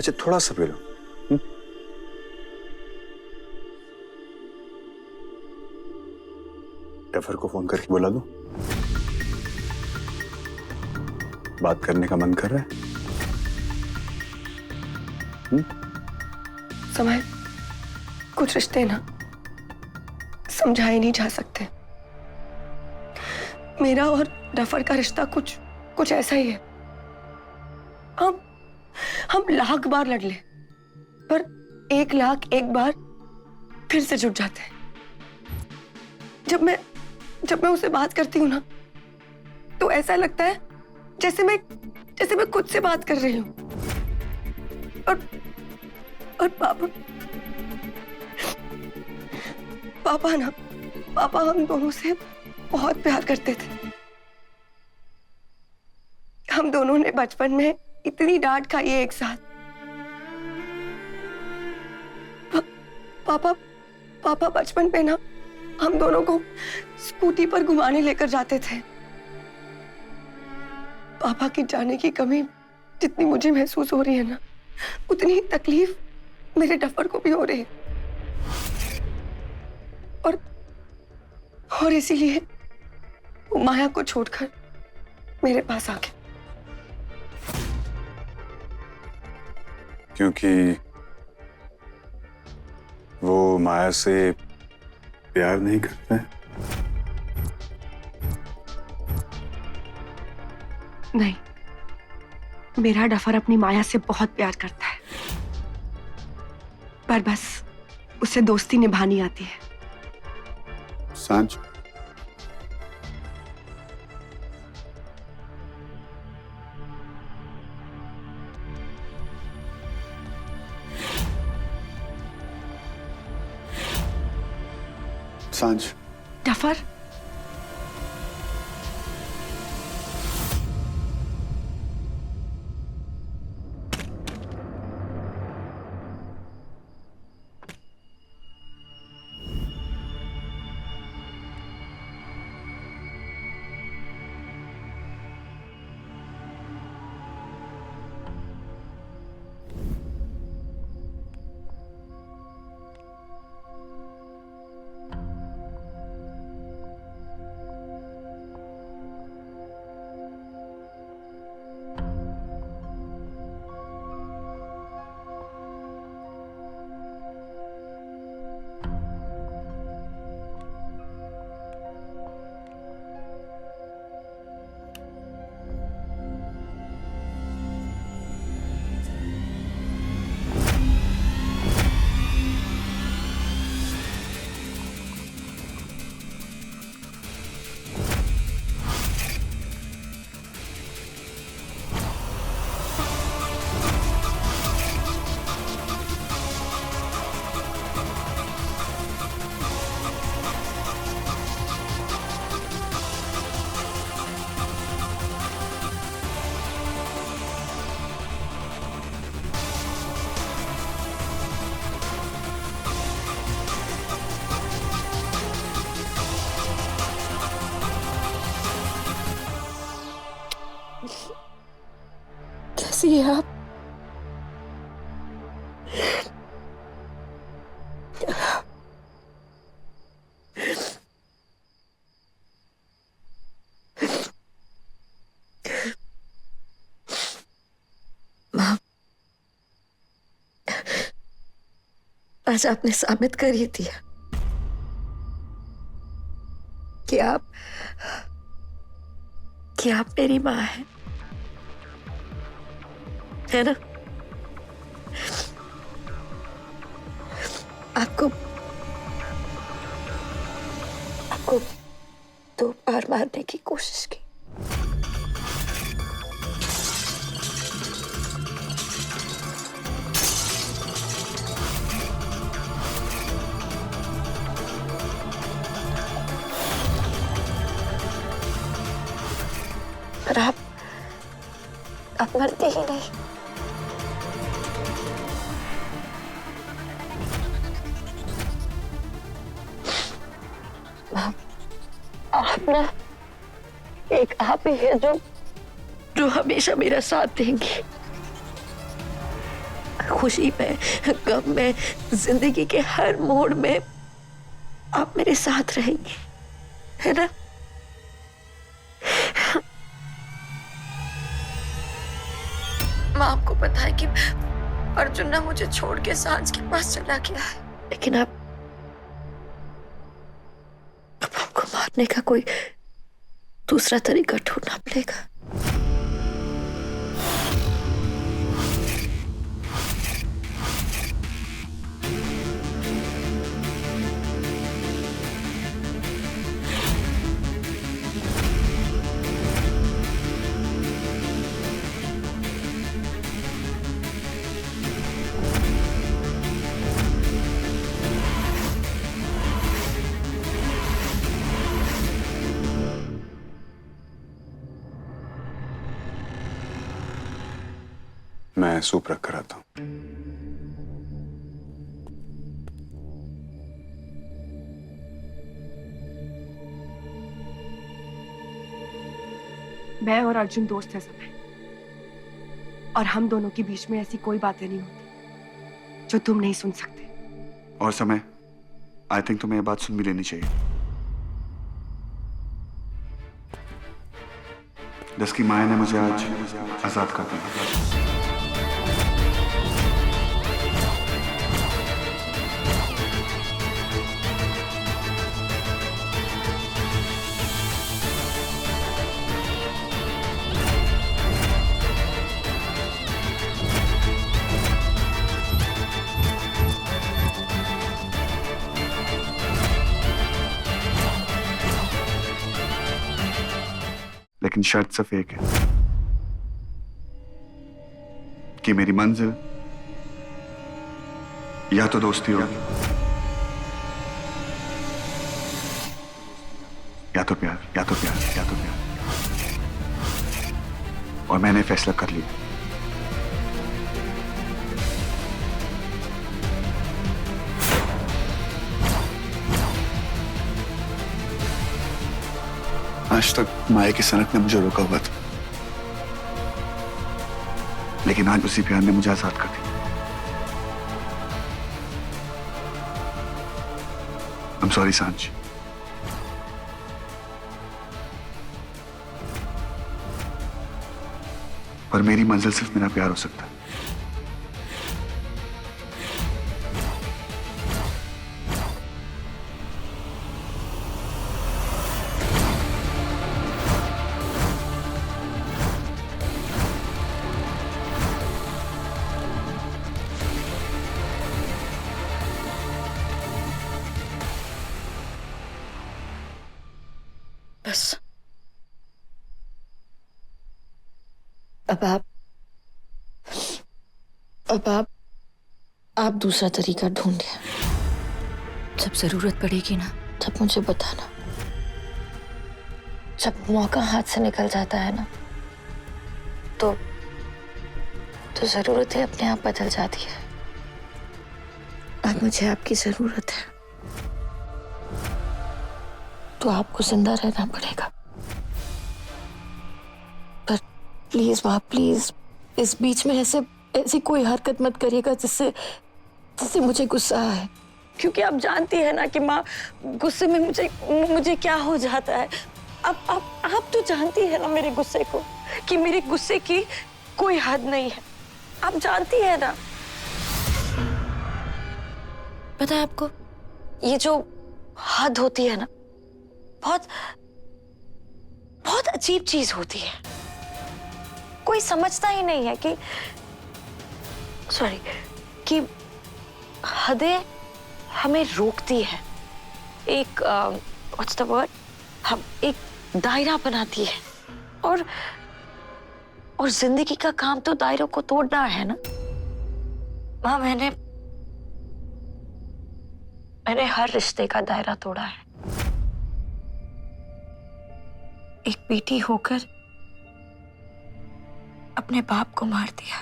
अच्छा थोड़ा सा पी लो। डफर को फोन करके बुला दो, बात करने का मन कर रहा है। समय कुछ रिश्ते ना समझाए नहीं जा सकते। मेरा और डफर का रिश्ता कुछ ऐसा ही है। हम लाख बार लड़ ले, पर 1,00,000 बार फिर से जुट जाते हैं। जब मैं उससे बात करती हूँ ना, तो ऐसा लगता है जैसे मैं खुद से बात कर रही हूँ। और पापा हम दोनों से बहुत प्यार करते थे। हम दोनों ने बचपन में इतनी डांट खाई है एक साथ। पापा बचपन में ना हम दोनों को स्कूटी पर घुमाने लेकर जाते थे। पापा की जाने की कमी जितनी मुझे महसूस हो रही है ना, उतनी ही तकलीफ मेरे डफर को भी हो रही है। और इसीलिए वो माया को छोड़कर मेरे पास आ गया। क्योंकि वो माया से प्यार नहीं करता है। नहीं, मेरा डफर अपनी माया से बहुत प्यार करता है, पर बस उसे दोस्ती निभानी आती है। सांझ सांझ डफर, कैसी है आप? माँ, आज आपने साबित कर ही दिया कि आप मेरी माँ हैं, है ना? आपको 2 बार मारने की कोशिश की। पर आप मरते ही नहीं। आप ना एक आप ही है जो हमेशा मेरा साथ देंगे। खुशी में, गम में, जिंदगी के हर मोड़ में आप मेरे साथ रहेंगे, है ना? माँ, आपको पता है कि अर्जुन ना मुझे छोड़ के सांझ के पास चला गया है, लेकिन अब हमको मारने का कोई दूसरा तरीका ढूंढना पड़ेगा। मैं सूप रख कर आता हूं। मैं और अर्जुन दोस्त है समय, और हम दोनों के बीच में ऐसी कोई बातें नहीं होती जो तुम नहीं सुन सकते। और समय, आई थिंक तुम्हें ये बात सुन भी लेनी चाहिए। दस की माया ने मुझे आज आजाद कर दिया। लेकिन शर्त सिर्फ एक है कि मेरी मंजिल या तो दोस्ती होगी या तो प्यार, या तो प्यार, या तो प्यार। और मैंने फैसला कर लिया। आज तक माया की सनक ने मुझे रोका हुआ था, लेकिन आज उसी प्यार ने मुझे आजाद कर दिया। I'm sorry, सांझ। पर मेरी मंजिल सिर्फ मेरा प्यार हो सकता है। बस अब आप दूसरा तरीका ढूंढिए। जब जरूरत पड़ेगी ना, तब मुझे बताना। जब मौका हाथ से निकल जाता है ना, तो जरूरतें अपने आप बदल जाती है। अब मुझे आपकी जरूरत है, तो आपको जिंदा रहना पड़ेगा। पर प्लीज माँ, प्लीज इस बीच में ऐसी कोई हरकत मत करिएगा जिससे मुझे गुस्सा आए, क्योंकि आप जानती है ना कि माँ, गुस्से में मुझे क्या हो जाता है। आप तो जानती है ना मेरे गुस्से को, कि मेरे गुस्से की कोई हद नहीं है। आप जानती है ना। पता है आपको, ये जो हद होती है ना, बहुत बहुत अजीब चीज होती है। कोई समझता ही नहीं है कि हदें हमें रोकती है। एक व्हाट्स द वर्ड, हम एक दायरा बनाती है, और जिंदगी का काम तो दायरों को तोड़ना है ना। माँ, मैंने हर रिश्ते का दायरा तोड़ा है। एक बेटी होकर अपने बाप को मार दिया,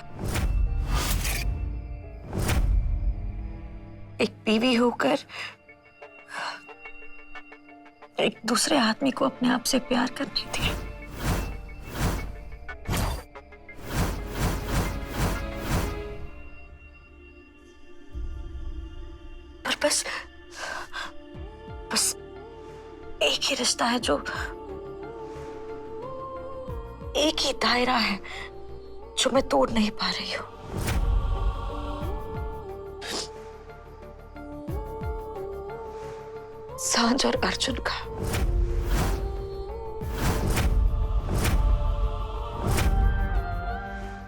एक बीवी होकर एक दूसरे आदमी को अपने आप से प्यार करने दिया। बस बस एक ही रिश्ता है जो, एक ही दायरा है जो मैं तोड़ नहीं पा रही हूँ। सांझ और अर्जुन का।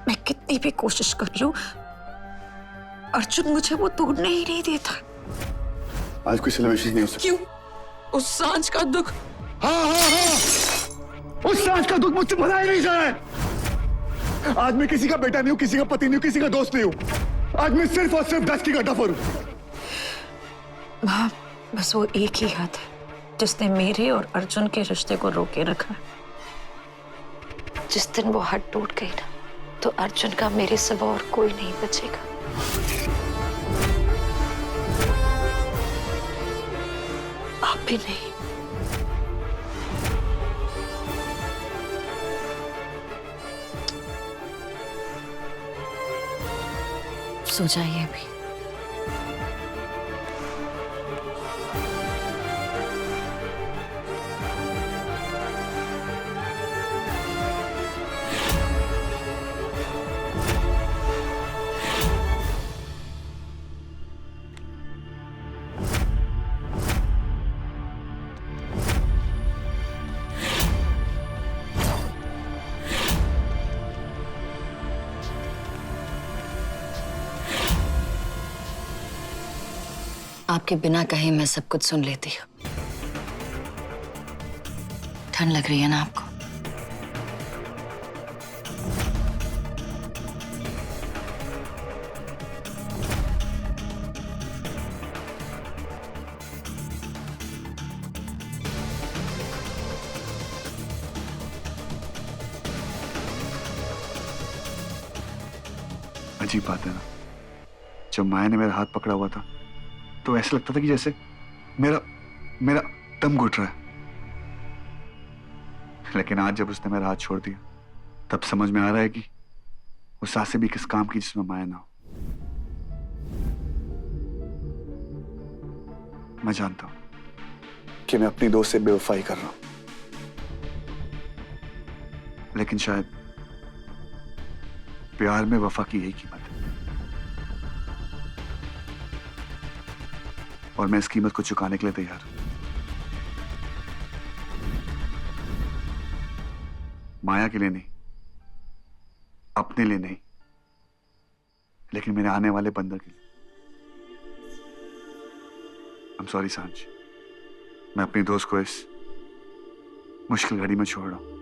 मैं कितनी भी कोशिश कर लूं, अर्जुन मुझे वो तोड़ने ही नहीं देता। आज कोई सेलिब्रेशन नहीं हो सकता। क्यों? उस सांझ का दुख। हाँ, उस सांझ का दुख मुझसे भला ही नहीं जाए। आज मैं किसी का बेटा नहीं हूं, किसी का पति नहीं हूं, किसी का दोस्त नहीं हूं। आज मैं सिर्फ और सिर्फ 10 की गद्दाफर हूं। माँ, बस वो एक ही हाथ है जिसने मेरे और अर्जुन के रिश्ते को रोके रखा। जिस दिन वो हाथ टूट गई ना, तो अर्जुन का मेरे सिवा और कोई नहीं बचेगा। आप भी नहीं। सो जाइए अभी। आपके बिना कहे मैं सब कुछ सुन लेती हूँ। ठंड लग रही है ना आपको? अजीब बात है ना, जब माया ने मेरा हाथ पकड़ा हुआ था तो ऐसा लगता था कि जैसे मेरा मेरा दम घुट रहा है। लेकिन आज जब उसने मेरा हाथ छोड़ दिया, तब समझ में आ रहा है कि वो सांसें भी किस काम की जिसमें माया ना हो। मैं जानता हूं कि मैं अपनी दोस्त से बेवफाई कर रहा हूं, लेकिन शायद प्यार में वफा की यही कीमत है, और मैं इस कीमत को चुकाने के लिए तैयार हूं। माया के लिए नहीं, अपने लिए नहीं, लेकिन मेरे आने वाले बंदर के लिए। I'm sorry सांझ, मैं अपनी दोस्त को इस मुश्किल घड़ी में छोड़ रहा हूं।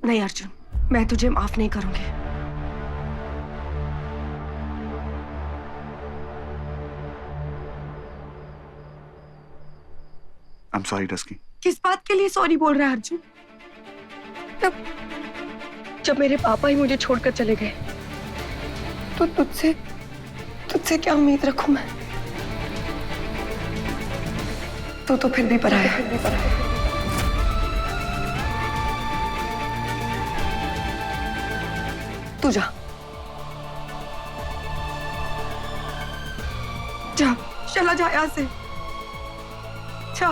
नहीं अर्जुन, मैं तुझे माफ नहीं करूंगी। I'm sorry dusky. किस बात के लिए सॉरी बोल रहा है अर्जुन? जब मेरे पापा ही मुझे छोड़कर चले गए तो तुझसे क्या उम्मीद रखूं मैं? तू तो फिर भी पराया है। तू जा, जा, चला जा यहां से, जा।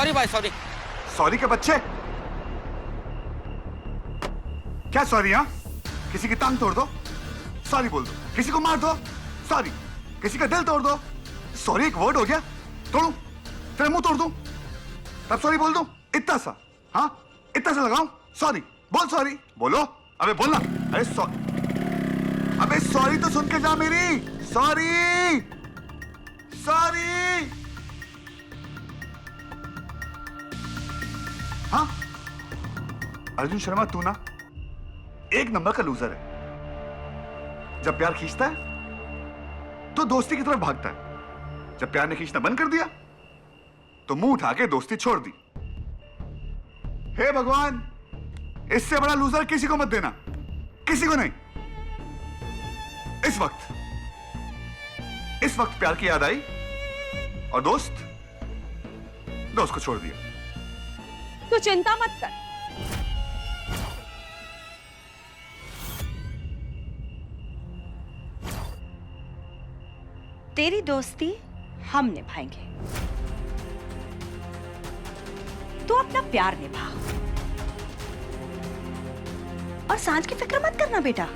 सॉरी भाई सॉरी। सॉरी के बच्चे, क्या सॉरी? हाँ, किसी की टांग तोड़ दो, सॉरी बोल दो। किसी को मार दो, सॉरी। किसी का दिल तोड़ दो, सॉरी एक वर्ड हो गया? तोड़ू, तेरा मुंह तोड़ दूं तब सॉरी बोल दूं? इतना सा, हाँ इतना सा लगाऊं? सॉरी बोल, सॉरी बोलो। अबे बोलना। अरे सॉरी, अबे सॉरी तो सुन के जा मेरी। Sorry sorry. हाँ अर्जुन शर्मा, तू ना एक नंबर का लूजर है। जब प्यार खींचता है तो दोस्ती की तरफ भागता है, जब प्यार ने खींचना बंद कर दिया तो मुंह उठा के दोस्ती छोड़ दी। हे भगवान, इससे बड़ा लूजर किसी को मत देना, किसी को नहीं। इस वक्त प्यार की याद आई और दोस्त को छोड़ दिया। तू चिंता मत कर, तेरी दोस्ती हम निभाएंगे, तू अपना प्यार निभा। और सांझ की फिक्र मत करना बेटा,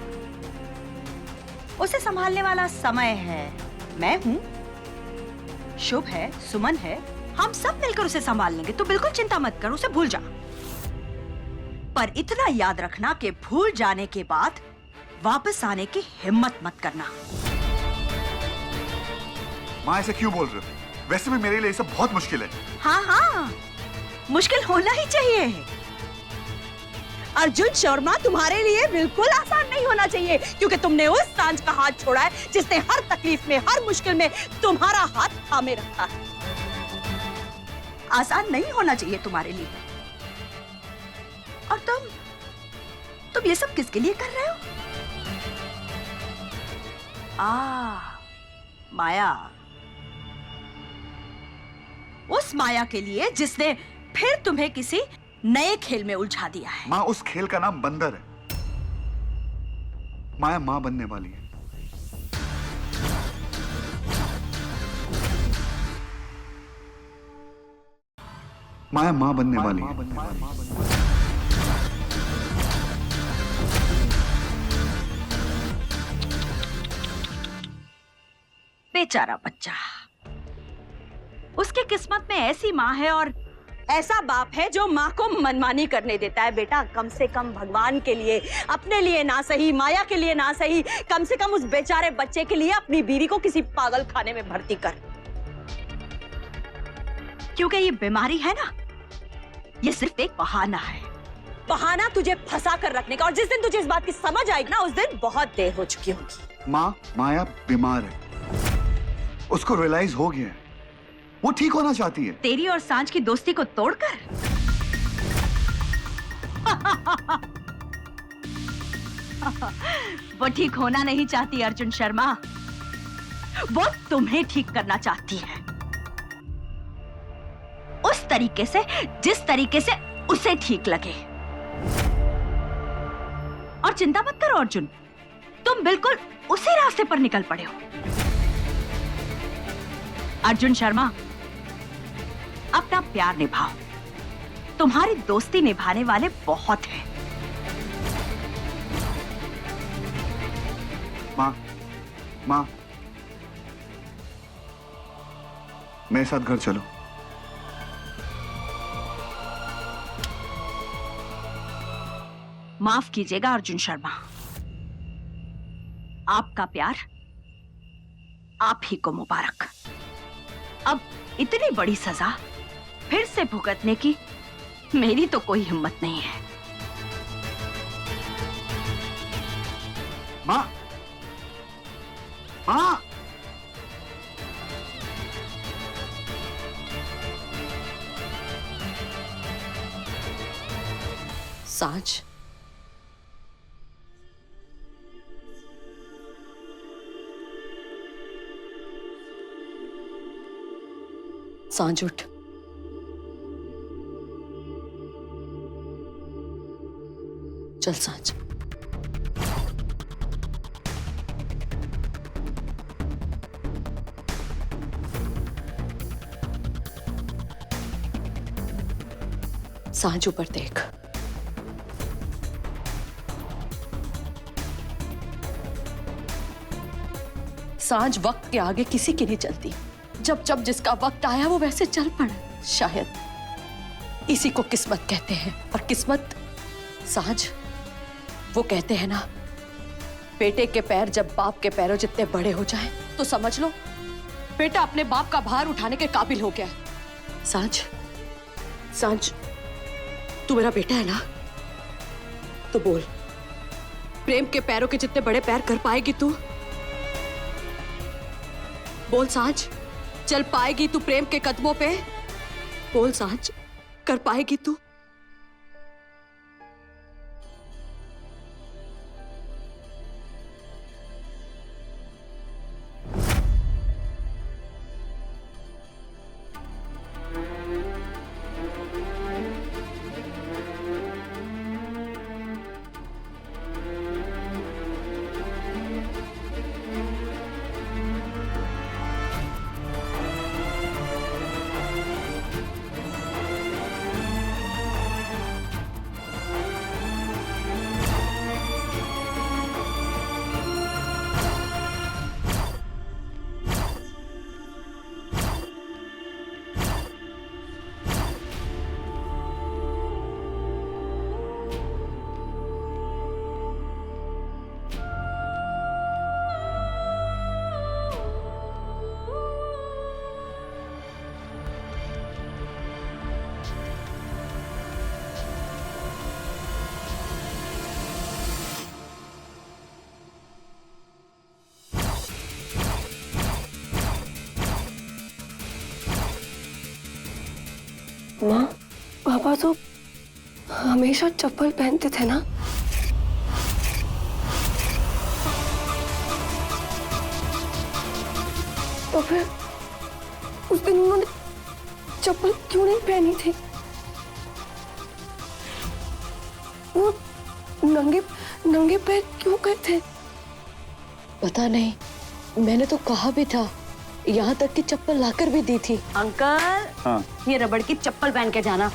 उसे संभालने वाला समय है, मैं हूं, शुभ है, सुमन है, हम सब मिलकर उसे संभाल लेंगे। तू बिल्कुल चिंता मत कर, उसे भूल जा। पर इतना याद रखना कि भूल जाने के बाद वापस आने की हिम्मत मत करना। मां ऐसे क्यों बोल रहे हो? वैसे भी मेरे लिए ये सब बहुत मुश्किल है। हाँ हाँ, मुश्किल होना ही चाहिए। अर्जुन शर्मा, तुम्हारे लिए बिल्कुल आसान नहीं होना चाहिए, क्योंकि तुमने उस सांझ का हाथ छोड़ा है जिसने हर तकलीफ में, हर मुश्किल में तुम्हारा हाथ थामे रखा है। आसान नहीं होना चाहिए तुम्हारे लिए। और तुम ये सब किसके लिए कर रहे हो? माया, उस माया के लिए जिसने फिर तुम्हें किसी नए खेल में उलझा दिया है। माँ, उस खेल का नाम बंदर है। माया माँ बनने वाली है। माया माँ बनने वाली है। बेचारा बच्चा, उसकी किस्मत में ऐसी माँ है और ऐसा बाप है जो माँ को मनमानी करने देता है। बेटा, कम से कम भगवान के लिए, अपने लिए ना सही, माया के लिए ना सही, कम से कम उस बेचारे बच्चे के लिए अपनी बीवी को किसी पागल खाने में भर्ती कर। क्योंकि ये बीमारी है ना, ये सिर्फ एक बहाना है, बहाना तुझे फंसा कर रखने का। और जिस दिन तुझे इस बात की समझ आएगी ना, उस दिन बहुत देर हो चुकी होगी। माँ, माया बीमार है, उसको रियलाइज हो गया है, वो ठीक होना चाहती है। तेरी और सांझ की दोस्ती को तोड़कर? वो ठीक होना नहीं चाहती अर्जुन शर्मा, वो तुम्हें ठीक करना चाहती है, उस तरीके से जिस तरीके से उसे ठीक लगे। और चिंता मत करो अर्जुन, तुम बिल्कुल उसी रास्ते पर निकल पड़े हो। अर्जुन शर्मा, अपना प्यार निभाओ, तुम्हारी दोस्ती निभाने वाले बहुत हैं। माँ, माँ, मेरे साथ घर चलो। माफ कीजिएगा अर्जुन शर्मा, आपका प्यार आप ही को मुबारक। अब इतनी बड़ी सजा फिर से भुगतने की मेरी तो कोई हिम्मत नहीं है। माँ, माँ, सांझ, सांझ उठ। चल सांझ। सांझ ऊपर देख। सांझ वक्त के आगे किसी की नहीं चलती। जब जब जिसका वक्त आया वो वैसे चल पड़ा। शायद इसी को किस्मत कहते हैं। और किस्मत सांझ, वो कहते हैं ना, बेटे के पैर जब बाप के पैरों जितने बड़े हो जाएं, तो समझ लो बेटा अपने बाप का भार उठाने के काबिल हो गया है। सांझ, सांझ, तू मेरा बेटा है ना? तो बोल, प्रेम के पैरों के जितने बड़े पैर कर पाएगी तू? बोल सांझ, चल पाएगी तू प्रेम के कदमों पे? बोल सांझ, कर पाएगी तू? माँ, पापा तो हमेशा चप्पल पहनते थे ना? तो फिर उस दिन उन्होंने चप्पल क्यों नहीं पहनी थी? वो नंगे नंगे पैर क्यों गए थे? पता नहीं, मैंने तो कहा भी था, यहाँ तक कि चप्पल लाकर भी दी थी। अंकल, हाँ। ये रबड़ की चप्पल पहन के जाना।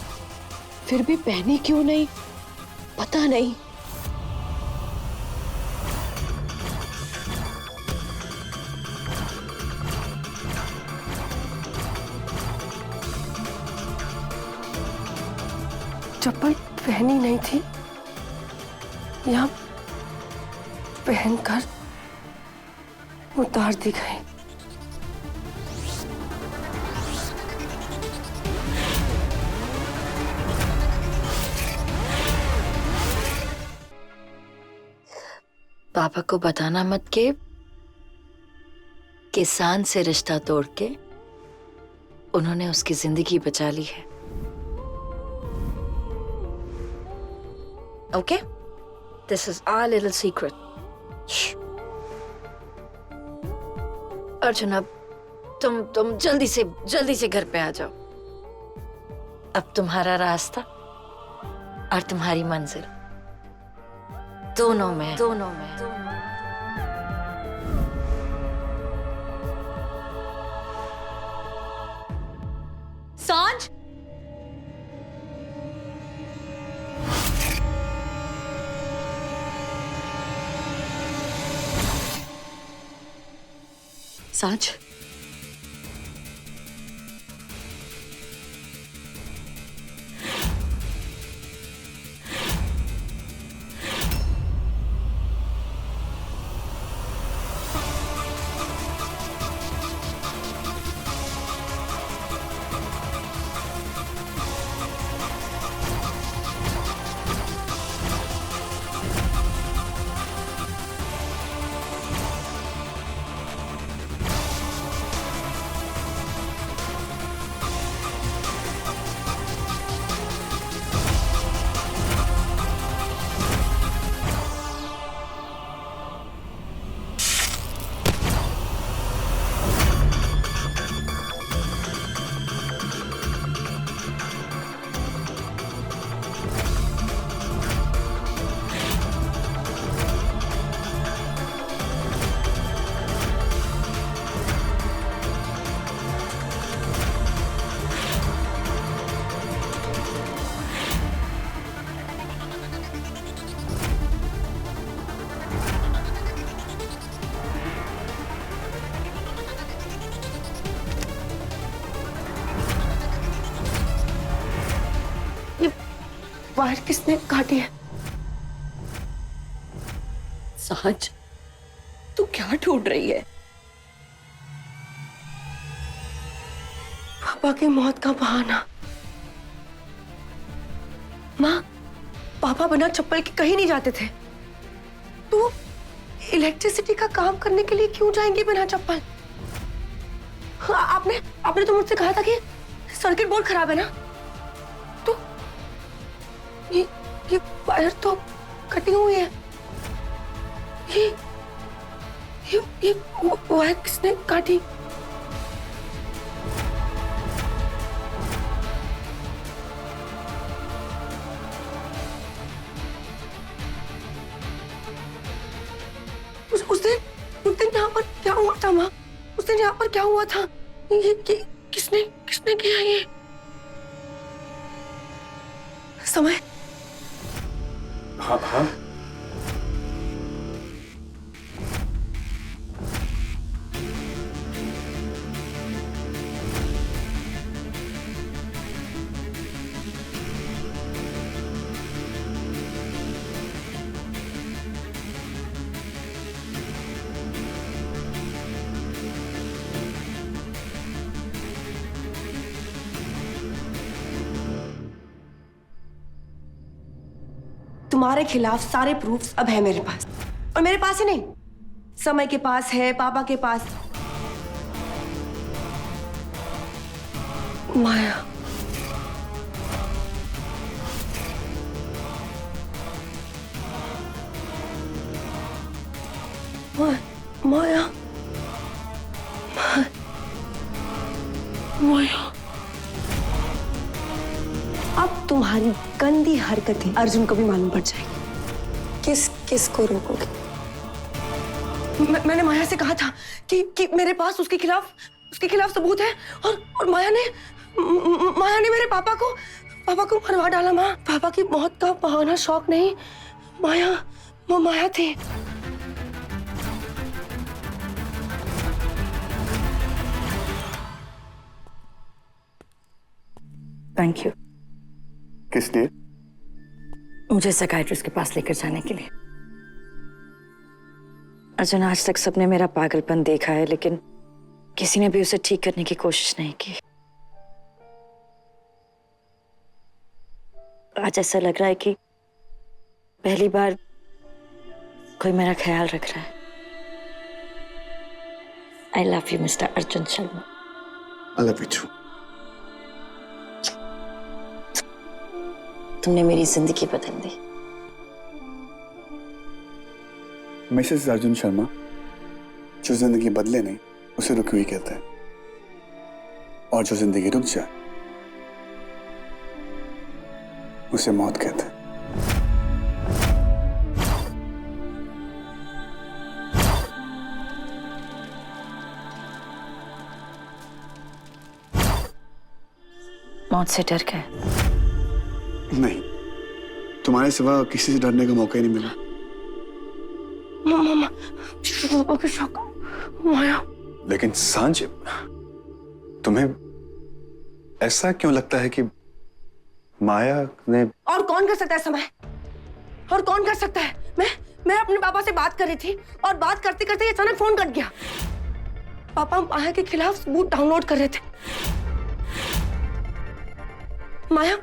फिर भी पहनी क्यों नहीं, पता नहीं। चप्पल पहनी नहीं थी या पहनकर उतार दी गई? पापा को बताना मत कि किसान से रिश्ता तोड़ के उन्होंने उसकी जिंदगी बचा ली है। Okay, this is our little secret. Arjun, अब तुम जल्दी से घर पे आ जाओ। अब तुम्हारा रास्ता और तुम्हारी मंजिल दोनों में सांझ, सांझ, वायर किसने काटी है? सहज, तू क्या ढूंढ रही है? पापा की मौत का बहाना। माँ, पापा बिना चप्पल के कहीं नहीं जाते थे। तो इलेक्ट्रिसिटी का काम करने के लिए क्यों जाएंगे बिना चप्पल? आपने तो मुझसे कहा था कि सर्किट बोर्ड खराब है ना? तो ये वायर तो कटी हुई है। ये वायर किसने काटी? उस दिन यहाँ पर क्या हुआ था माँ? उस दिन यहाँ पर क्या हुआ था? ये किसने किया ये? समय। हाँ हाँ। तुम्हारे खिलाफ सारे प्रूफ्स अब है मेरे पास, और मेरे पास ही नहीं, समय के पास है, पापा के पास। माया, माया, माया। अब तुम्हारी गंदी हरकतें अर्जुन को भी मालूम पड़ जाएगी। किसको रोकोगे? मैंने माया से कहा था कि मेरे पास उसके खिलाफ सबूत है, और माया ने मेरे पापा को मरवा डाला। माँ, पापा की मौत का बहाना शौक नहीं, वो माया थी। थैंक यू किस लिए? मुझे साइकियाट्रिस्ट के पास लेकर जाने के लिए। अर्जुन आज तक सबने मेरा पागलपन देखा है, लेकिन किसी ने भी उसे ठीक करने की कोशिश नहीं की। आज ऐसा लग रहा है कि पहली बार कोई मेरा ख्याल रख रहा है। I love you Mister Arjun Sharma. I love you too. तुमने मेरी जिंदगी बदल दी। मिसेस अर्जुन शर्मा, जो जिंदगी बदले नहीं उसे रुकी हुई कहते हैं, और जो जिंदगी रुक जाए उसे मौत कहते हैं। मौत से डर गए? नहीं, तुम्हारे सिवा किसी से डरने का मौका ही नहीं मिला। पापा के शौक, माया। लेकिन सांझ, तुम्हें ऐसा क्यों लगता है कि माया ने? और कौन कर सकता है समय? और कौन कर सकता है? मैं अपने पापा से बात कर रही थी, और बात करते करते अचानक फोन कट गया। पापा माया के खिलाफ सबूत डाउनलोड कर रहे थे। माया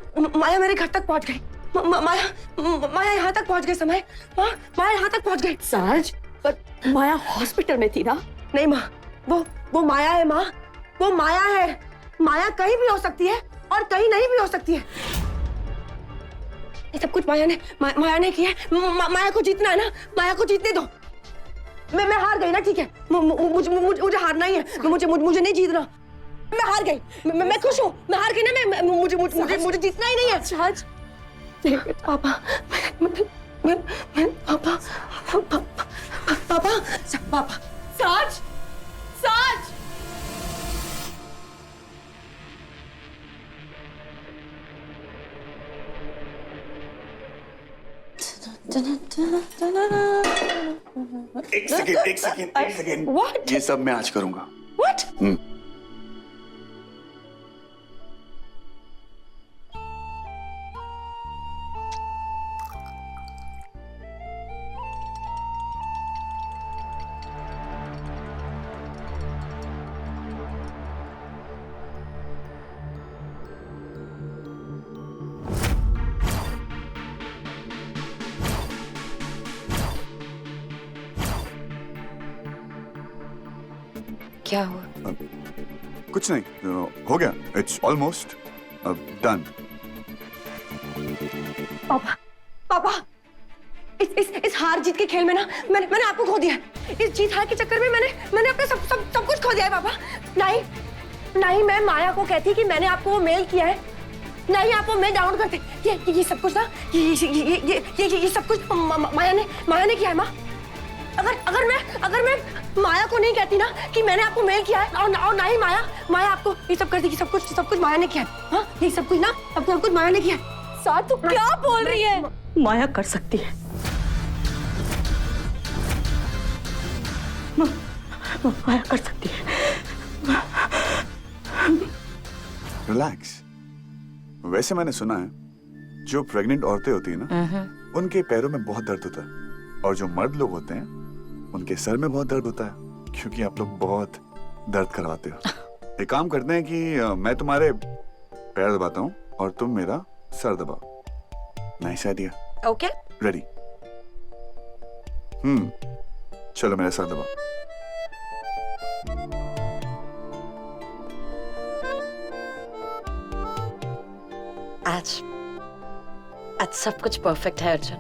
मेरे घर तक पहुंच गई। माया यहाँ तक पहुंच गई। समय, माया यहाँ तक पहुंच गई। साज, पर माया हॉस्पिटल में थी ना? नहीं माँ, वो माया है माँ, वो माया है। माया कहीं भी हो सकती है और कहीं नहीं भी हो सकती है। ये सब कुछ माया ने किया है। माया को जीतना है ना, माया को जीतने दो। मैं हार गई ना, ठीक है, मुझे हारना ही है। मुझे नहीं जीतना। मैं हार गई। मैं खुश हूँ, मैं हार गई ना। मुझे जीतना ही नहीं है। साज, पापा, पापा, साज, साज। एक सेकेंड। What? ये सब मैं आज करूंगा। What? क्या हुआ? कुछ नहीं, हो गया, इट्स ऑलमोस्ट डन। पापा पापा, इस हार जीत के खेल में ना मैंने आपको खो दिया है। इस जीत हार के चक्कर में मैंने अपना सब कुछ खो दिया है पापा। नहीं मैं माया को कहती कि मैंने आपको वो मेल किया है, नहीं आप वो मेल डाउनलोड करते। ये सब कुछ ना ये सब कुछ माया ने किया है माँ। अगर मैं माया को नहीं कहती ना कि मैंने आपको मेल किया है, और ना ही माया आपको ये सब करती कि सब कुछ माया ने किया है। हाँ, ये सब कुछ ना सब कुछ माया ने किया है। साथ तू क्या बोल रही है? माया कर सकती है, माया कर सकती है। रिलैक्स। वैसे मैंने सुना है जो प्रेग्नेंट औरतें होती है ना, उनके पैरों में बहुत दर्द होता है, और जो मर्द लोग होते हैं उनके सर में बहुत दर्द होता है, क्योंकि आप लोग बहुत दर्द करवाते हो। एक काम करते हैं कि मैं तुम्हारे पैर दबाता हूँ और तुम मेरा सर दबाओ। Nice idea. Okay ready? चलो मेरा सर दबाओ। आज सब कुछ परफेक्ट है अर्जुन।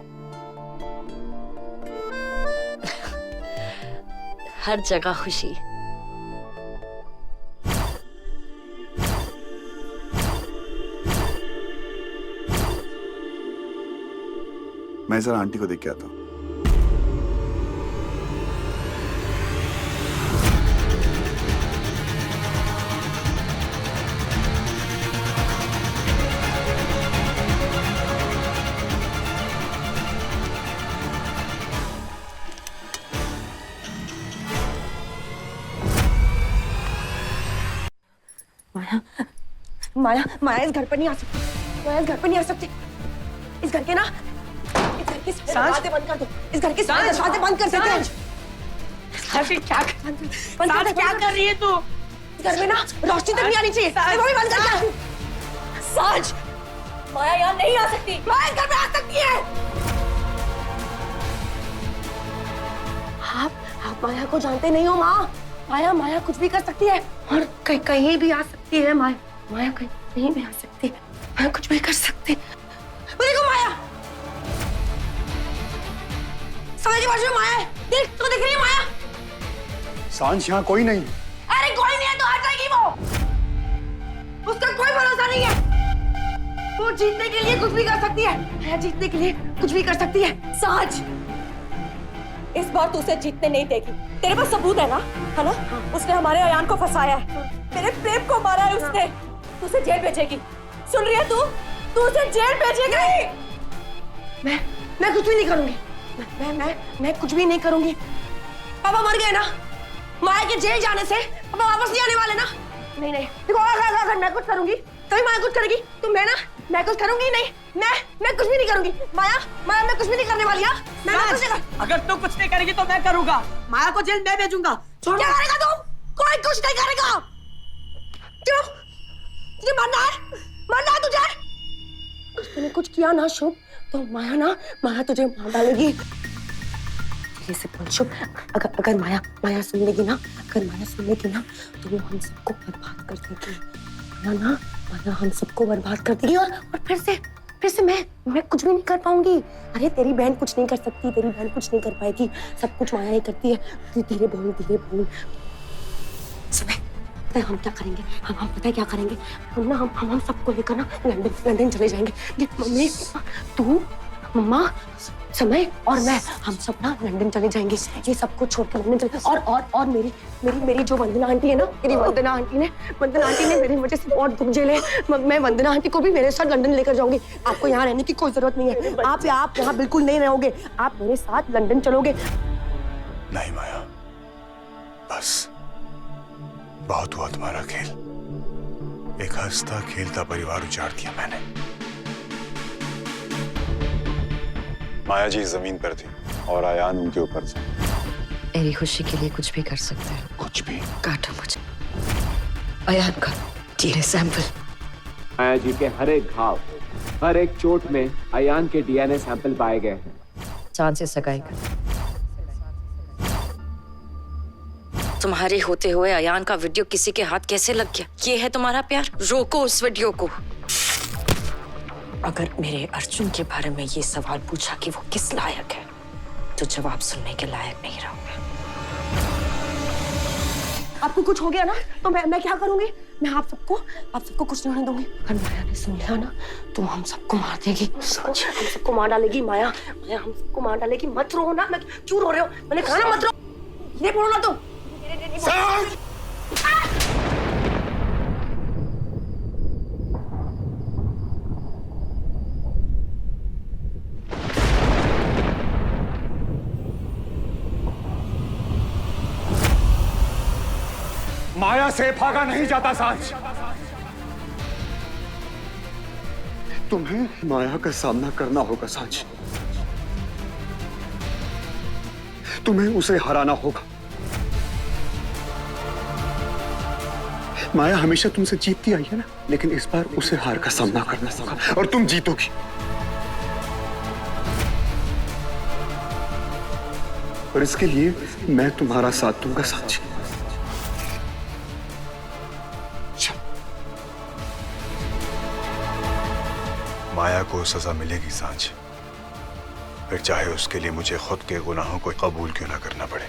हर जगह खुशी। मैं जरा आंटी को देख के आता हूँ। माया इस घर पर नहीं आ सकती। माया इस घर पर नहीं आ सकती। इस घर के दरवाजे बंद कर दो। इस घर के सारे दरवाजे बंद कर देते हैं। क्या कर रही है तू? इस घर में ना रोशनी तक नहीं आनी चाहिए। वो भी बंद कर दो। साज, माया यहाँ नहीं आ सकती। माया इस घर में आ सकती है। आप माया को जानते नहीं हो माँ। माया कुछ भी कर सकती है, और कहीं भी आ सकती है। माया कहीं भी आ सकती है। माया कुछ भी कर सकती है। देखो माया, समय की बाजू में माया है। देख रही है माया? सांझ यहाँ कोई नहीं। अरे कोई नहीं है तो आ जाएगी वो। उसका कोई भरोसा नहीं है। वो जीतने के लिए कुछ भी कर सकती है। माया जीतने के लिए कुछ भी कर सकती है। साज, इस बार तू उसे जीतने नहीं देगी। तेरे पास सबूत है ना? उसने हमारे अयान को फंसाया है, मेरे प्रेम को मारा है उसने। तू उसे जेल भेजेगी, सुन रही है तू? तू उसे जेल भेजेगी। मैं कुछ भी नहीं करूंगी। मैं कुछ भी नहीं करूंगी। पापा मर गए ना, माया के जेल जाने से पापा वापस नहीं आने वाले ना। नहीं देखो, अगर मैं कुछ करूंगी तभी माया कुछ करेगी। तो मैं कुछ करूंगी नहीं। मैं कुछ भी नहीं करूंगी। माया मैं कुछ भी नहीं करने वाली। मैं कुछ नहीं कर। अगर तू कुछ नहीं करेगी तो मैं करूंगा। माया को जेल मैं भेजूंगा। क्या करेगा तुम? कोई कुछ नहीं करेगा। क्यों? तुझे मरना है तुझे। तूने कुछ किया ना शुभ, तो माया तुझे मार डालेगी। ये से बोल शुभ, अगर माया सुन लेगी ना, तो वो हम सबको बर्बाद कर देगी। माया हम सबको बर्बाद कर देगी, और फिर से मैं कुछ भी नहीं कर पाऊंगी। अरे तेरी बहन कुछ नहीं कर सकती, तेरी बहन कुछ नहीं कर पाएगी। सब कुछ माया ही करती है। धीरे बोल। समय हम क्या करेंगे? हम पता है क्या करेंगे? हम सबको लेकर ना लंदन चले जाएंगे। मम्मी, तू, मम्मा, समय और मैं, हम सब ना लंदन चले जाएंगे। ये सब कुछ छोड़ के लंदन चले। और मेरी जो वंदना आंटी है ना, वंदना आंटी ने मेरी वजह से बहुत दुख झेले। मैं वंदना आंटी को भी मेरे साथ लंदन लेकर जाऊंगी। आपको यहाँ रहने की कोई जरूरत नहीं है। आप यहाँ बिल्कुल नहीं रहोगे। आप मेरे साथ लंदन चलोगे। नहीं माया, बस बहुत हुआ तुम्हारा खेल। एक हंसता खेलता परिवार उजाड़ दिया मैंने। माया जी जमीन पर थी और आयान उनके ऊपर था। मेरी खुशी के लिए कुछ भी कर सकते हैं। कुछ भी? काटो मुझे। अयान का डीएनए सैंपल। माया जी के हर एक घाव, हर एक चोट में अयान के डीएनए सैंपल पाए गए हैं। चांद से सगाई कर। तुम्हारे होते हुए अयान का वीडियो किसी के हाथ कैसे लग गया? ये है तुम्हारा प्यार? रोको उस वीडियो को। अगर मेरे अर्जुन के बारे में ये सवाल पूछा कि वो किस लायक है, तो जवाब सुनने के लायक नहीं रहोगे। आपको कुछ हो गया ना तो मैं क्या करूंगी? मैं आप सबको कुछ नहीं होने दूंगी। अगर माया ने सुन लिया ना तो हम सबको मार देगी। हम सबको मार डालेगी माया हम सबको मार डालेगी। मत रो ना। मैं क्यों रो रहे हो? मैंने कहा ना मत रो। ये बोलो ना तुम। माया से भागा नहीं जाता सांझ। तुम्हें माया का सामना करना होगा सांझ। तुम्हें उसे हराना होगा। माया हमेशा तुमसे जीतती आई है ना, लेकिन इस बार उसे हार का सामना करना होगा और तुम जीतोगी। और इसके लिए मैं तुम्हारा साथ दूंगा सांझ। माया को सजा मिलेगी सांझ, फिर चाहे उसके लिए मुझे खुद के गुनाहों को कबूल क्यों ना करना पड़े।